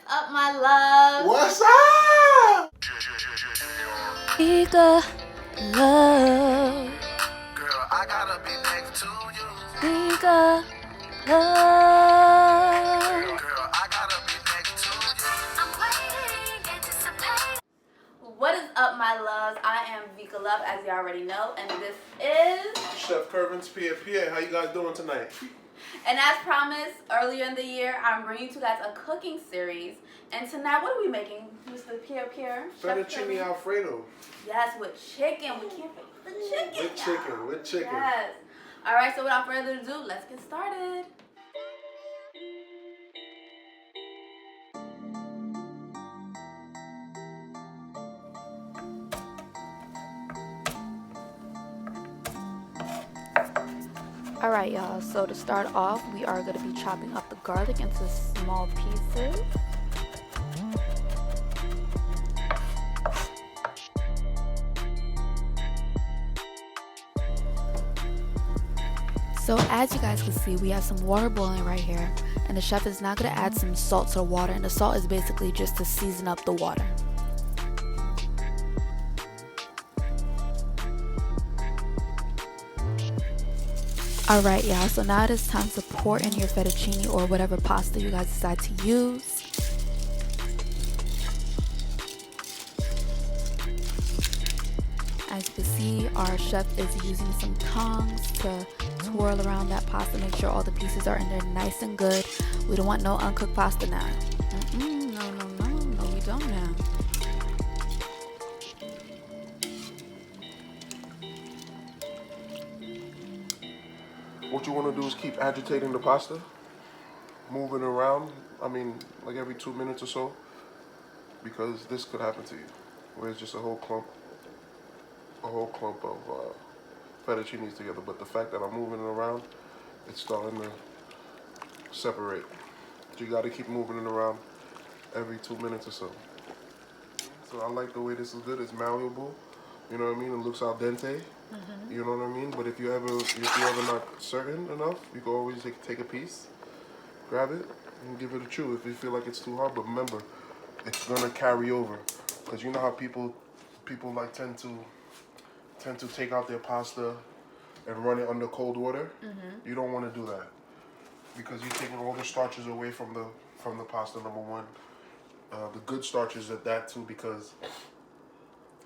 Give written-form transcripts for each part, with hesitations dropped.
up, my love? What's up? Vica love. Girl, I gotta be next to you. Vica love. Girl, I gotta be next to you. I'm waiting, anticipating. What is up, my loves? I am Vica Love, as you already know, and this is Chef Kervins Pierre-Pierre. How you guys doing tonight? And as promised earlier in the year, I'm bringing you guys a cooking series. And tonight, what are we making, Mr. Pierre-Pierre? Fettuccine alfredo. Yes, with chicken. We can't forget the chicken. With chicken. Yes. All right, so without further ado, let's get started. Alright, y'all, so to start off, we are going to be chopping up the garlic into small pieces. So as you guys can see, we have some water boiling right here, and the chef is now going to add some salt to the water, and the salt is basically just to season up the water. Alright, y'all, so now it is time to pour in your fettuccine or whatever pasta you guys decide to use. As you can see, our chef is using some tongs to twirl around that pasta, make sure all the pieces are in there nice and good. We don't want no uncooked pasta now. No, we don't now. What you want to do is keep agitating the pasta, moving around. I mean, like every 2 minutes or so, because this could happen to you, where it's just a whole clump of fettuccines together. But the fact that I'm moving it around, it's starting to separate. You got to keep moving it around every 2 minutes or so. So I like the way this is good. It's malleable. You know what I mean? It looks al dente. You know what I mean? But if you ever not certain enough, you can always take a piece, grab it, and give it a chew if you feel like it's too hard. But remember, it's gonna carry over, because you know how people like tend to take out their pasta and run it under cold water. You don't want to do that, because you're taking all the starches away from the pasta. Number one, the good starches at that too, because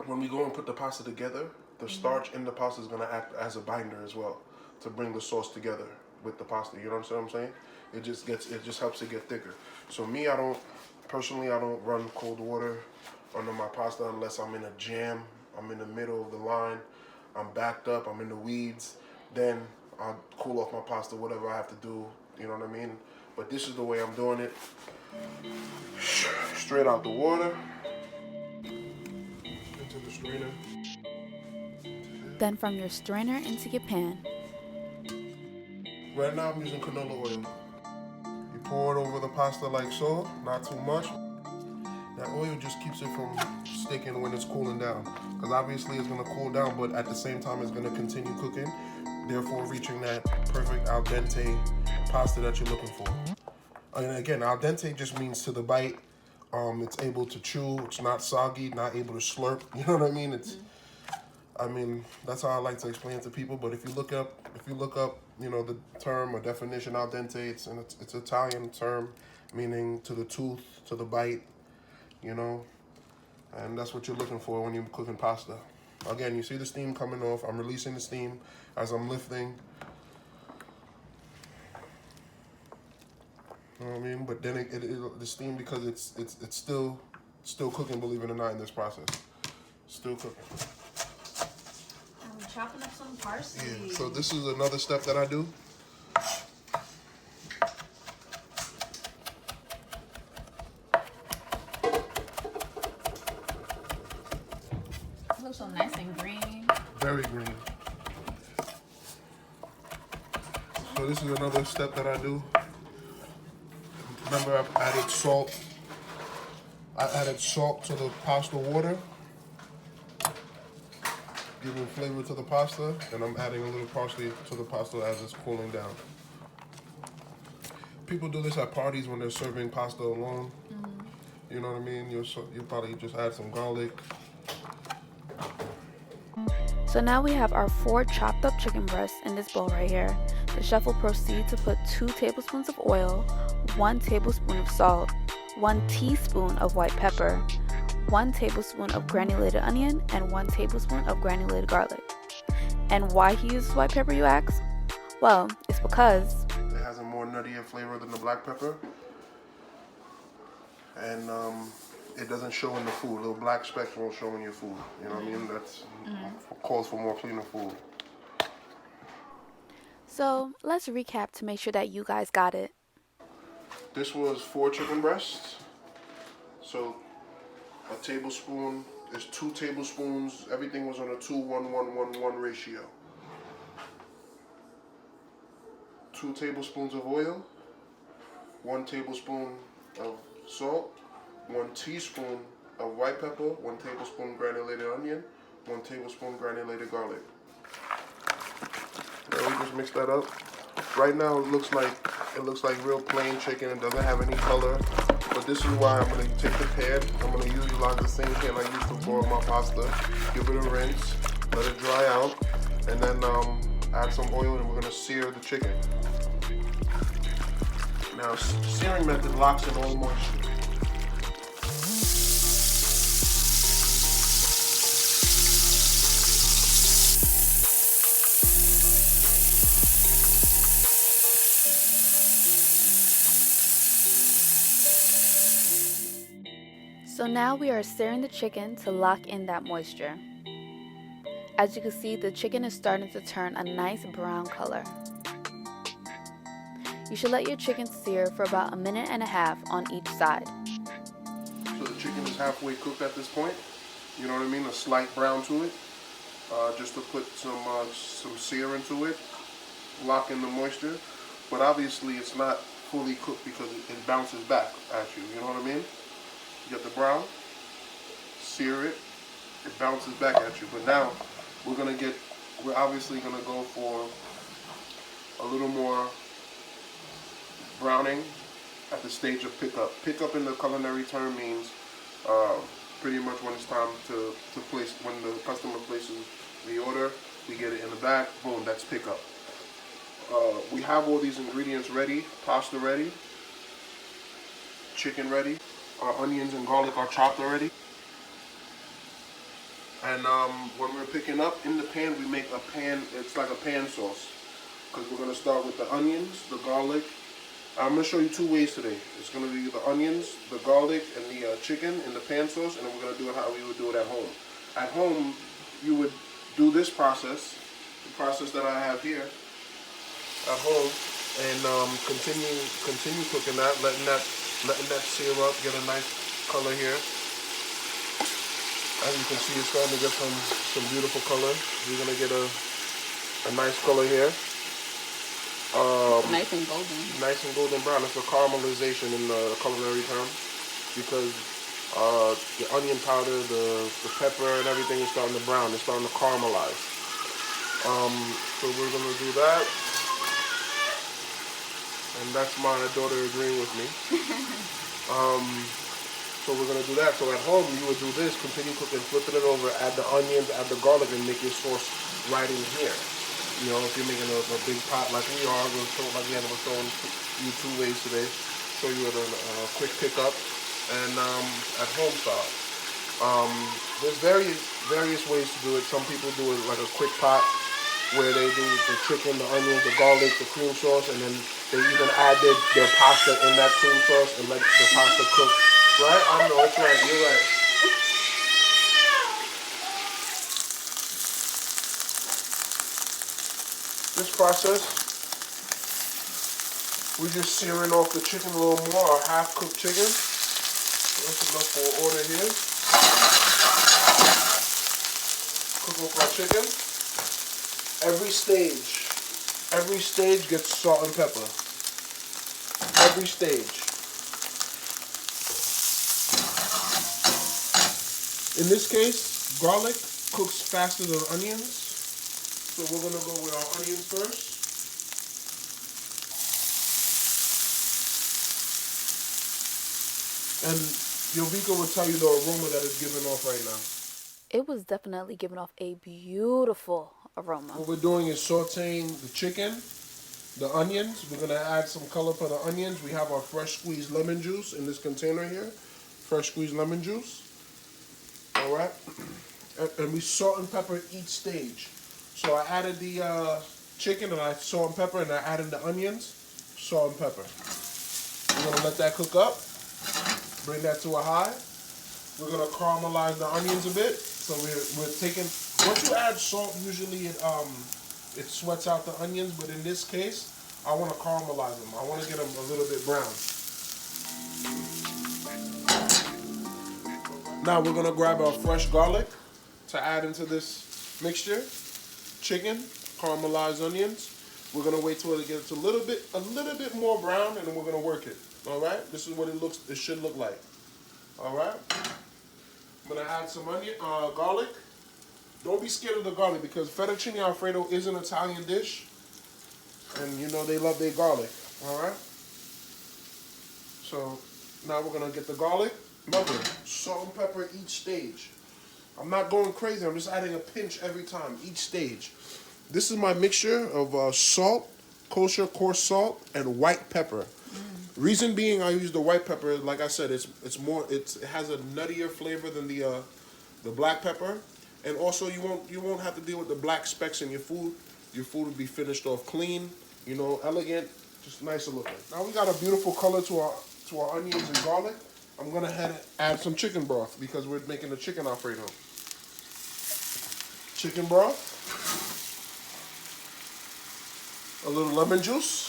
when we go and put the pasta together, the starch in the pasta is going to act as a binder as well to bring the sauce together with the pasta. You know what I'm saying? It just helps it get thicker. So me, I don't run cold water under my pasta unless I'm in a jam, I'm in the middle of the line, I'm backed up, I'm in the weeds. Then I'll cool off my pasta, whatever I have to do. You know what I mean? But this is the way I'm doing it. Straight out the water. Into the strainer. Then from your strainer into your pan. Right now I'm using canola oil. You pour it over the pasta like so, not too much. That oil just keeps it from sticking when it's cooling down. Because obviously it's going to cool down, but at the same time it's going to continue cooking, therefore reaching that perfect al dente pasta that you're looking for. And again, al dente just means to the bite. It's able to chew, it's not soggy, not able to slurp. You know what I mean? I mean, that's how I like to explain it to people. But if you look up, you know, the term or definition al dente, it's an Italian term meaning to the tooth, to the bite, you know, and that's what you're looking for when you're cooking pasta. Again, you see the steam coming off. I'm releasing the steam as I'm lifting. You know what I mean? But then the steam, because it's still cooking, believe it or not, in this process. Still cooking. I'm chopping up some parsley. Yeah, so this is another step that I do. It looks so nice and green. Very green. So this is another step that I do. Remember, I've added salt. I added salt to the pasta water, giving flavor to the pasta, and I'm adding a little parsley to the pasta as it's cooling down. People do this at parties when they're serving pasta alone. You know what I mean? You'll probably just add some garlic. So now we have our 4 chopped up chicken breasts in this bowl right here. The chef will proceed to put 2 tablespoons of oil, 1 tablespoon of salt, 1 teaspoon of white pepper, 1 tablespoon of granulated onion, and 1 tablespoon of granulated garlic. And why he uses white pepper, you ask? Well, it's because it has a more nuttier flavor than the black pepper. And it doesn't show in the food. Little black specks won't show in your food. You know what I mean? That's calls for more cleaner food. So let's recap to make sure that you guys got it. This was 4 chicken breasts. So a tablespoon is 2 tablespoons. Everything was on a 2-1-1-1-1 ratio. 2 tablespoons of oil, 1 tablespoon of salt, 1 teaspoon of white pepper, 1 tablespoon granulated onion, 1 tablespoon granulated garlic. Now we just mix that up. Right now it looks like real plain chicken. It doesn't have any color. But this is why I'm gonna take the pan. I'm gonna utilize the same pan I used to boil my pasta. Give it a rinse, let it dry out, and then add some oil, and we're gonna sear the chicken. Now, searing method locks in all moisture. So now we are searing the chicken to lock in that moisture. As you can see, the chicken is starting to turn a nice brown color. You should let your chicken sear for about 1.5 minutes on each side. So the chicken is halfway cooked at this point. You know what I mean? A slight brown to it. Just to put some sear into it, lock in the moisture. But obviously it's not fully cooked because it bounces back at you. You know what I mean? You get the brown, sear it, it bounces back at you. But now we're obviously gonna go for a little more browning at the stage of pickup. Pickup in the culinary term means pretty much when it's time to place, when the customer places the order, we get it in the back, boom, that's pickup. We have all these ingredients ready, pasta ready, chicken ready, our onions and garlic are chopped already. And when we're picking up, in the pan, we make a pan, it's like a pan sauce. Because we're going to start with the onions, the garlic. I'm going to show you 2 ways today. It's going to be the onions, the garlic, and the chicken in the pan sauce, and then we're going to do it how we would do it at home. At home, you would do this process, the process that I have here, at home, and continue cooking that, letting that sear up, get a nice color here. As you can see, it's starting to get some beautiful color. You're going to get a nice color here. Nice and golden. Nice and golden brown. It's a caramelization in the culinary term because the onion powder, the pepper, and everything is starting to brown. It's starting to caramelize. So we're going to do that. And that's my daughter agreeing with me. So we're going to do that. So at home, you would do this, continue cooking, flipping it over, add the onions, add the garlic, and make your sauce right in here. You know, if you're making a big pot like we are, we're showing you 2 ways today. Show you a quick pickup and at home style. There's various ways to do it. Some people do it like a quick pot where they do the chicken, the onions, the garlic, the cream sauce, and then they even add their pasta in that cream sauce and let the pasta cook. Right? I know, it's right. You're right. This process, we're just searing off the chicken a little more, our half-cooked chicken. That's enough for an order here. Cook off our chicken. Every stage gets salt and pepper. Every stage. In this case, garlic cooks faster than onions. So we're going to go with our onions first. And Yo, Vica will tell you the aroma that it's giving off right now. It was definitely giving off a beautiful aroma. What we're doing is sauteing the chicken, the onions. We're gonna add some color for the onions. We have our fresh squeezed lemon juice in this container here. Fresh squeezed lemon juice. All right. And we salt and pepper each stage. So I added the chicken and I salt and pepper, and I added the onions, salt and pepper. We're gonna let that cook up. Bring that to a high. We're gonna caramelize the onions a bit. So we're taking, once you add salt, usually it sweats out the onions, but in this case, I want to caramelize them. I want to get them a little bit brown. Now we're gonna grab our fresh garlic to add into this mixture. Chicken, caramelized onions. We're gonna wait till it gets a little bit more brown, and then we're gonna work it. All right. This is what it should look like. All right. I'm gonna add some garlic. Don't be scared of the garlic because fettuccine alfredo is an Italian dish, and you know they love their garlic. All right. So now we're gonna get the garlic. Remember, salt and pepper each stage. I'm not going crazy. I'm just adding a pinch every time, each stage. This is my mixture of salt, kosher coarse salt, and white pepper. Reason being, I use the white pepper. Like I said, it has a nuttier flavor than the black pepper, and also you won't have to deal with the black specks in your food. Your food will be finished off clean, you know, elegant, just nicer looking. Now we got a beautiful color to our onions and garlic. I'm gonna add some chicken broth because we're making a chicken alfredo. Chicken broth, a little lemon juice.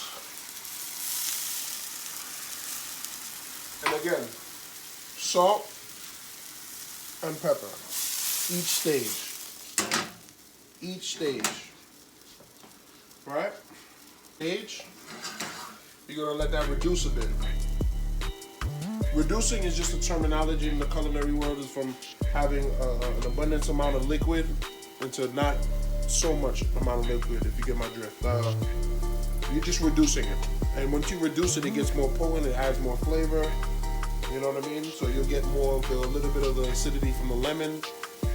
And again, salt and pepper, each stage, right? You're gonna let that reduce a bit. Reducing is just a terminology in the culinary world. Is from having an abundance amount of liquid into not so much amount of liquid, if you get my drift. You're just reducing it. And once you reduce it, it gets more potent, it adds more flavor. You know what I mean? So you'll get more of a little bit of the acidity from the lemon.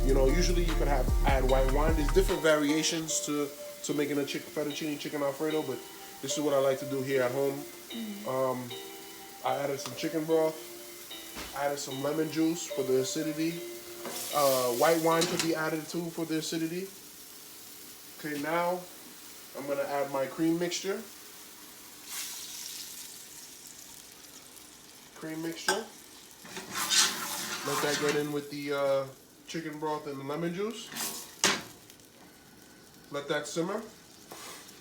You know, usually you could add white wine. There's different variations to making a fettuccine chicken alfredo, but this is what I like to do here at home. I added some chicken broth, added some lemon juice for the acidity. White wine could be added too for the acidity. Okay, now I'm gonna add my cream mixture. Let that get in with the chicken broth and the lemon juice. Let that simmer.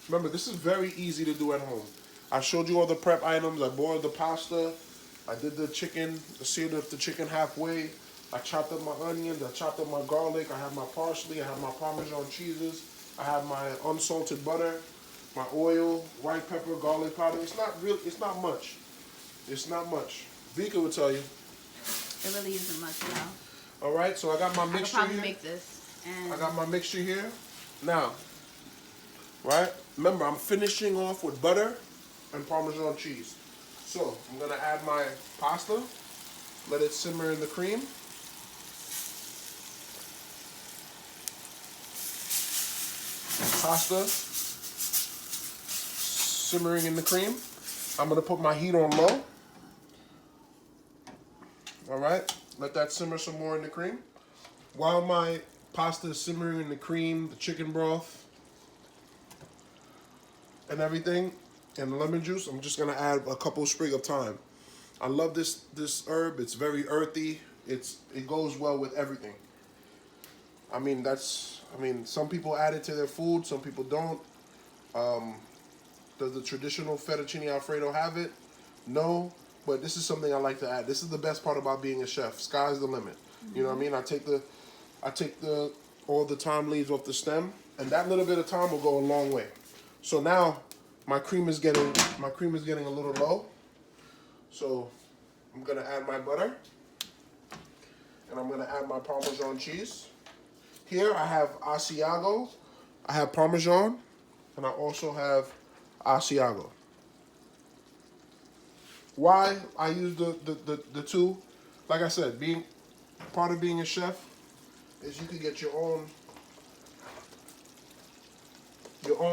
Remember, this is very easy to do at home. I showed you all the prep items. I boiled the pasta. I did the chicken, seared up the chicken halfway. I chopped up my onions. I chopped up my garlic. I have my parsley. I have my Parmesan cheeses. I have my unsalted butter, my oil, white pepper, garlic powder. It's not much. It's not much. Vica will tell you. It really isn't much now. All right, so I got my mixture I could probably here. make this. And I got my mixture here. Now, right? Remember, I'm finishing off with butter and Parmesan cheese. So I'm gonna add my pasta. Let it simmer in the cream. Pasta simmering in the cream. I'm gonna put my heat on low. All right, let that simmer some more in the cream. While my pasta is simmering in the cream, the chicken broth, and everything, and the lemon juice, I'm just gonna add a couple sprig of thyme. I love this herb. It's very earthy. It goes well with everything. I mean, some people add it to their food, some people don't. Does the traditional fettuccine alfredo have it? No, but this is something I like to add. This is the best part about being a chef. Sky's the limit. You know what I mean? I take all the thyme leaves off the stem, and that little bit of thyme will go a long way. So now my cream is getting a little low. So I'm gonna add my butter, and I'm gonna add my Parmesan cheese. Here I have Asiago, I have Parmesan, and I also have Asiago. Why I use the two? like I said, part of being a chef is you can get your own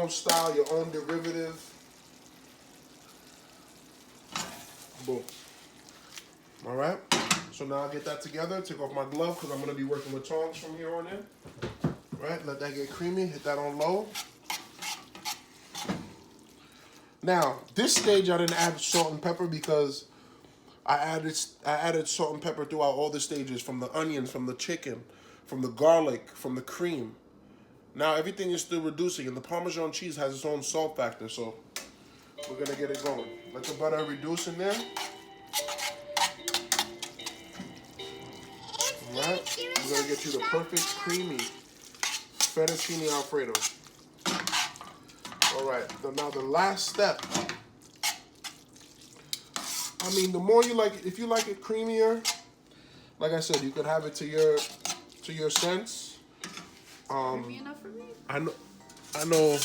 style, your own derivative. Boom. All right. So now I'll get that together. Take off my glove because I'm gonna be working with tongs from here on in. Right. Let that get creamy. Hit that on low. Now this stage I didn't add salt and pepper because I added salt and pepper throughout all the stages, from the onions, from the chicken, from the garlic, from the cream. Now everything is still reducing, and the Parmesan cheese has its own salt factor, so we're gonna get it going. Let the butter reduce in there. Alright, we're gonna get you the perfect creamy fettuccine alfredo. Alright, now the last step. I mean, the more you like it, if you like it creamier, like I said, you could have it to your sense. Creamy enough for me? I know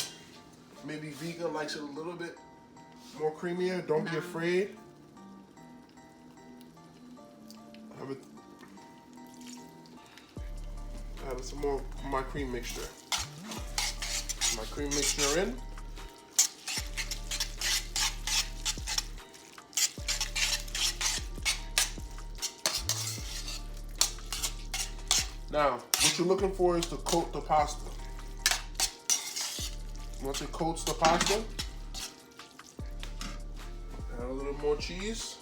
maybe Vica likes it a little bit more creamier. Don't be afraid. Have some more of my cream mixture. My cream mixture in. Now, what you're looking for is to coat the pasta. Once it coats the pasta, add a little more cheese.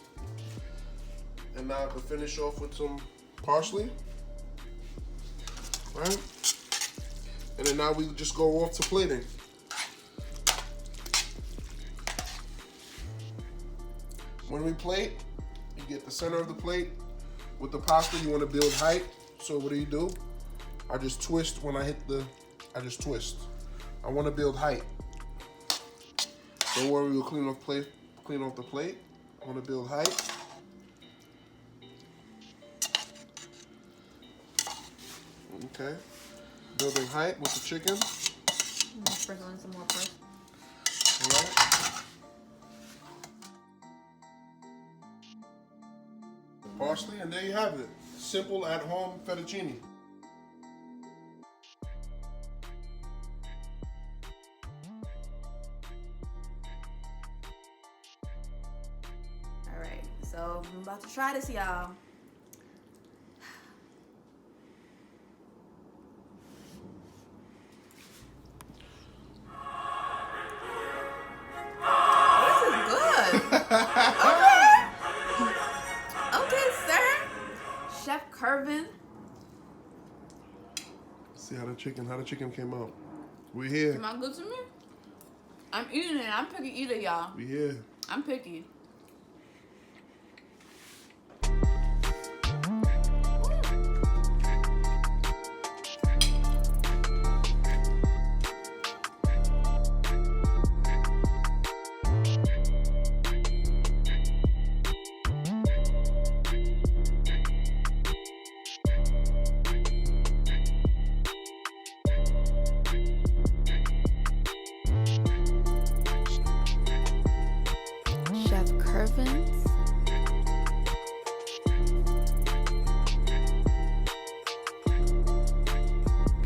And now I can finish off with some parsley. Right? And then now we just go off to plating. When we plate, you get the center of the plate. With the pasta, you want to build height. So what do? I just twist when I hit I just twist. I want to build height. Don't worry, we'll clean off the plate. I want to build height. Okay. Building height with the chicken. Sprinkle in some more first. All right. Parsley, and there you have it. Simple at-home fettuccine. All right, so I'm about to try this, y'all. Okay, sir. Chef Kervins. See how the chicken came out. We're here. Am I good to me? I'm eating it. I'm picky eater, y'all. We here. I'm picky. Chef Kervins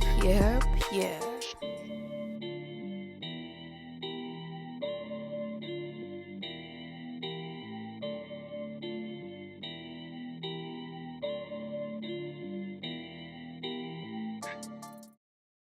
Pierre-Pierre.